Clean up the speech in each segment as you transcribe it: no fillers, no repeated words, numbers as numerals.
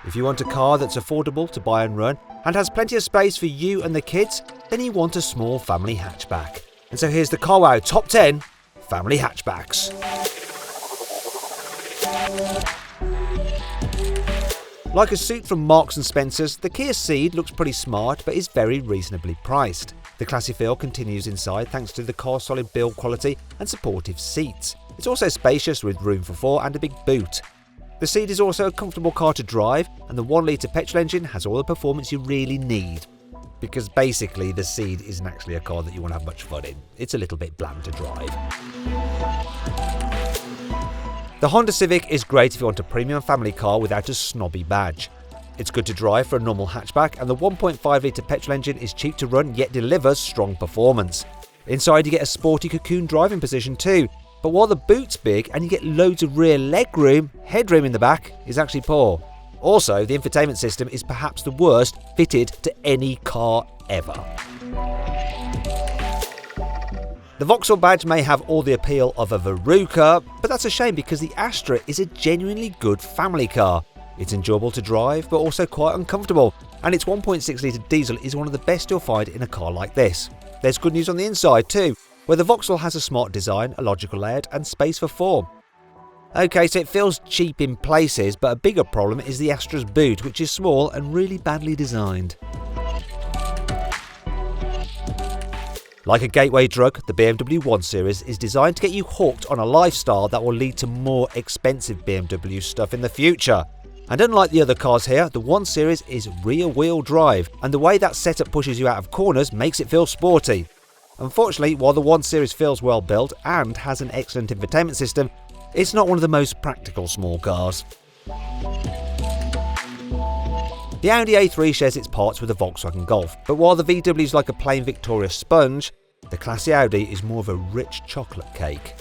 If you want a car that's affordable to buy and run and has plenty of space for you and the kids, then you want a small family hatchback. And so here's the carwow top 10 family hatchbacks. Like a suit from Marks & Spencer's, the Kia Ceed looks pretty smart but is very reasonably priced. The classy feel continues inside thanks to the car's solid build quality and supportive seats. It's also spacious with room for 4 and a big boot. The Ceed is also a comfortable car to drive, and the 1-litre petrol engine has all the performance you really need. Because basically the Ceed isn't actually a car that you want to have much fun in. It's a little bit bland to drive. The Honda Civic is great if you want a premium family car without a snobby badge. It's good to drive for a normal hatchback, and the 1.5-litre petrol engine is cheap to run yet delivers strong performance. Inside you get a sporty cocoon driving position too, but while the boot's big and you get loads of rear legroom, headroom in the back is actually poor. Also, the infotainment system is perhaps the worst fitted to any car ever. The Vauxhall badge may have all the appeal of a Veruca, but that's a shame because the Astra is a genuinely good family car. It's enjoyable to drive, but also quite uncomfortable, and its 1.6-litre diesel is one of the best you'll find in a car like this. There's good news on the inside too, where the Vauxhall has a smart design, a logical layout, and space for 4. Okay, so it feels cheap in places, but a bigger problem is the Astra's boot, which is small and really badly designed. Like a gateway drug, the BMW 1 Series is designed to get you hooked on a lifestyle that will lead to more expensive BMW stuff in the future. And unlike the other cars here, the 1 Series is rear-wheel drive, and the way that setup pushes you out of corners makes it feel sporty. Unfortunately, while the 1 Series feels well built and has an excellent infotainment system, it's not one of the most practical small cars. The Audi A3 shares its parts with the Volkswagen Golf, but while the VW is like a plain Victoria sponge, the classy Audi is more of a rich chocolate cake.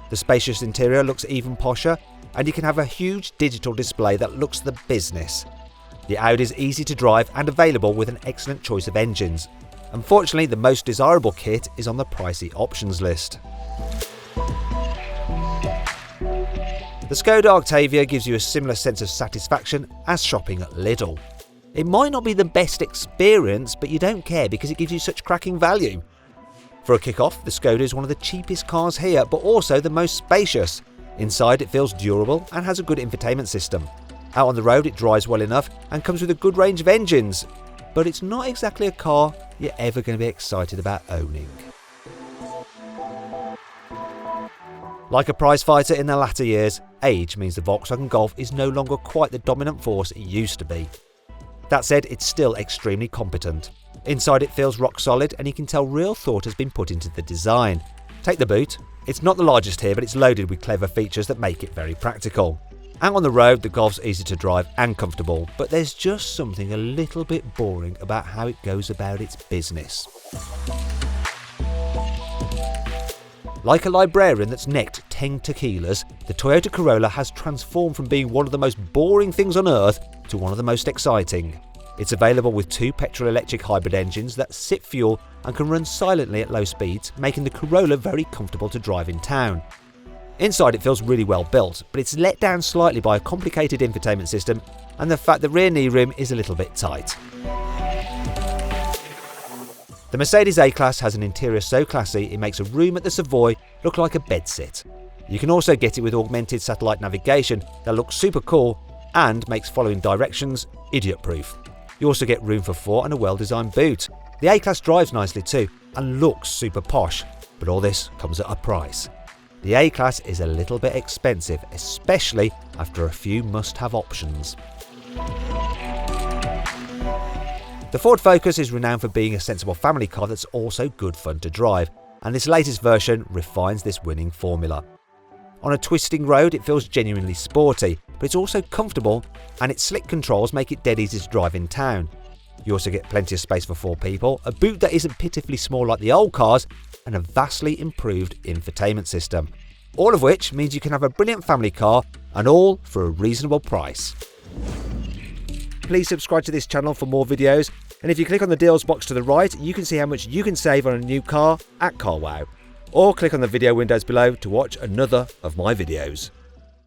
The spacious interior looks even posher, and you can have a huge digital display that looks the business. The Audi is easy to drive and available with an excellent choice of engines. Unfortunately, the most desirable kit is on the pricey options list. The Skoda Octavia gives you a similar sense of satisfaction as shopping at Lidl. It might not be the best experience, but you don't care because it gives you such cracking value. For a kick-off, the Skoda is one of the cheapest cars here, but also the most spacious. Inside it feels durable and has a good infotainment system. Out on the road it drives well enough and comes with a good range of engines, but it's not exactly a car you're ever going to be excited about owning. Like a prize fighter in their latter years, age means the Volkswagen Golf is no longer quite the dominant force it used to be. That said, it's still extremely competent. Inside it feels rock solid, and you can tell real thought has been put into the design. Take the boot. It's not the largest here, but it's loaded with clever features that make it very practical. Out on the road, the Golf's easy to drive and comfortable, but there's just something a little bit boring about how it goes about its business. Like a librarian that's necked 10 tequilas, the Toyota Corolla has transformed from being one of the most boring things on earth to one of the most exciting. It's available with 2 petrol-electric hybrid engines that sip fuel and can run silently at low speeds, making the Corolla very comfortable to drive in town. Inside it feels really well built, but it's let down slightly by a complicated infotainment system and the fact the rear knee room is a little bit tight. The Mercedes A-Class has an interior so classy it makes a room at the Savoy look like a bedsit. You can also get it with augmented satellite navigation that looks super cool and makes following directions idiot-proof. You also get room for 4 and a well-designed boot. The A-Class drives nicely too and looks super posh, but all this comes at a price. The A-Class is a little bit expensive, especially after a few must-have options. The Ford Focus is renowned for being a sensible family car that's also good fun to drive, and this latest version refines this winning formula. On a twisting road it feels genuinely sporty, but it's also comfortable, and its slick controls make it dead easy to drive in town. You also get plenty of space for 4 people, a boot that isn't pitifully small like the old cars, and a vastly improved infotainment system. All of which means you can have a brilliant family car, and all for a reasonable price. Please subscribe to this channel for more videos, and if you click on the deals box to the right, you can see how much you can save on a new car at CarWow. Or click on the video windows below to watch another of my videos.